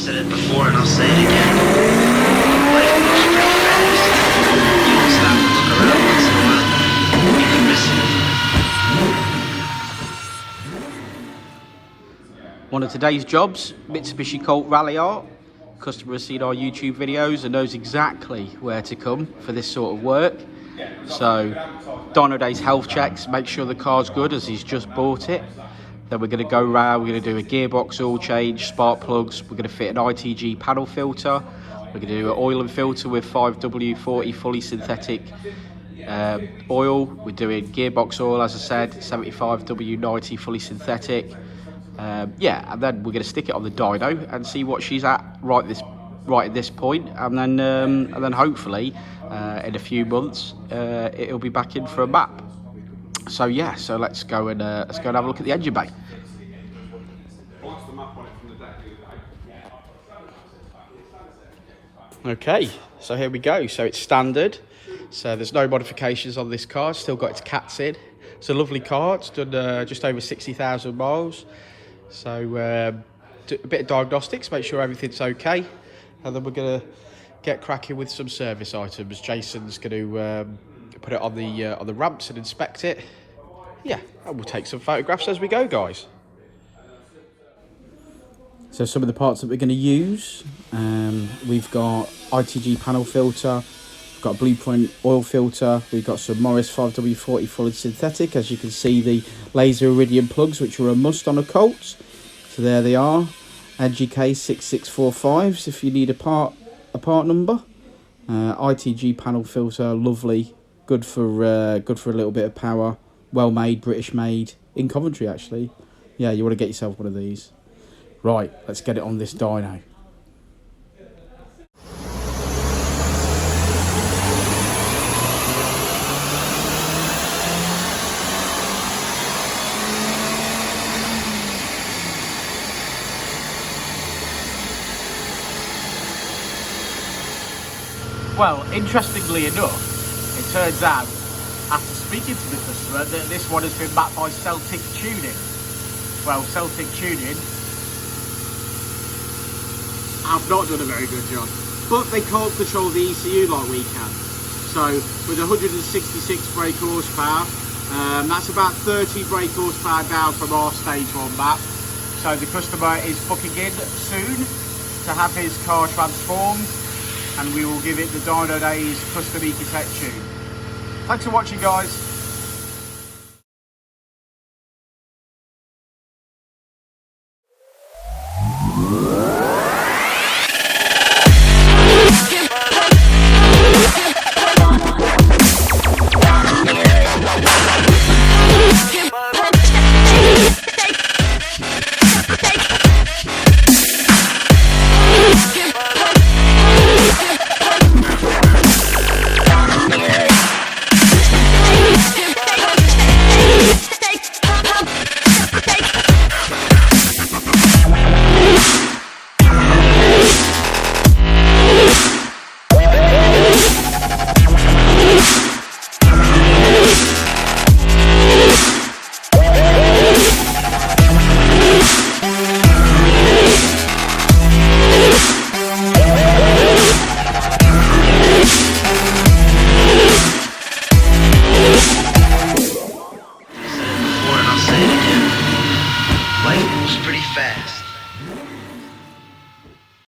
said it before and I'll say it again. Life moves pretty fast. You don't stop and look around once in a while. You can miss it. One of today's jobs, Mitsubishi Colt Ralliart. Customer has seen our YouTube videos and knows exactly where to come for this sort of work. So, Dynodaze health checks, make sure the car's good as he's just bought it. Then we're going to go round, we're going to do a gearbox oil change, spark plugs, we're going to fit an ITG panel filter, we're going to do an oil and filter with 5W40 fully synthetic oil. We're doing gearbox oil, as I said, 75W90 fully synthetic. Yeah, and then we're going to stick it on the dyno and see what she's at right at this point, and then hopefully in a few months it'll be back in for a map. So yeah, so let's go and have a look at the engine bay. Okay, so here we go. So it's standard. So there's no modifications on this car. Still got its cats in. It's a lovely car. It's done just over 60,000 miles. So do a bit of diagnostics, make sure everything's okay, and then we're gonna get cracking with some service items. Jason's going to put it on the ramps and inspect it. Yeah, and we'll take some photographs as we go, guys. So some of the parts that we're going to use, we've got ITG panel filter, we've got a Blueprint oil filter, we've got some Morris 5W40 fully synthetic. As you can see, the laser iridium plugs, which are a must on a Colt. So there they are, NGK 6645s if you need a part number. ITG panel filter, lovely, good for a little bit of power. Well made, British made, in Coventry actually. Yeah, you want to get yourself one of these. Right, let's get it on this dyno. Well, interestingly enough, it turns out, after speaking to the customer, that this one has been mapped by Celtic Tuning. Well, Celtic Tuning have not done a very good job, but they can't control the ECU like we can. So, with 166 brake horsepower, that's about 30 brake horsepower down from our stage 1 map. So the customer is booking in soon to have his car transformed, and we will give it the Dynodaze custom Ecutek tune. Thanks for watching, guys. Life moves pretty fast.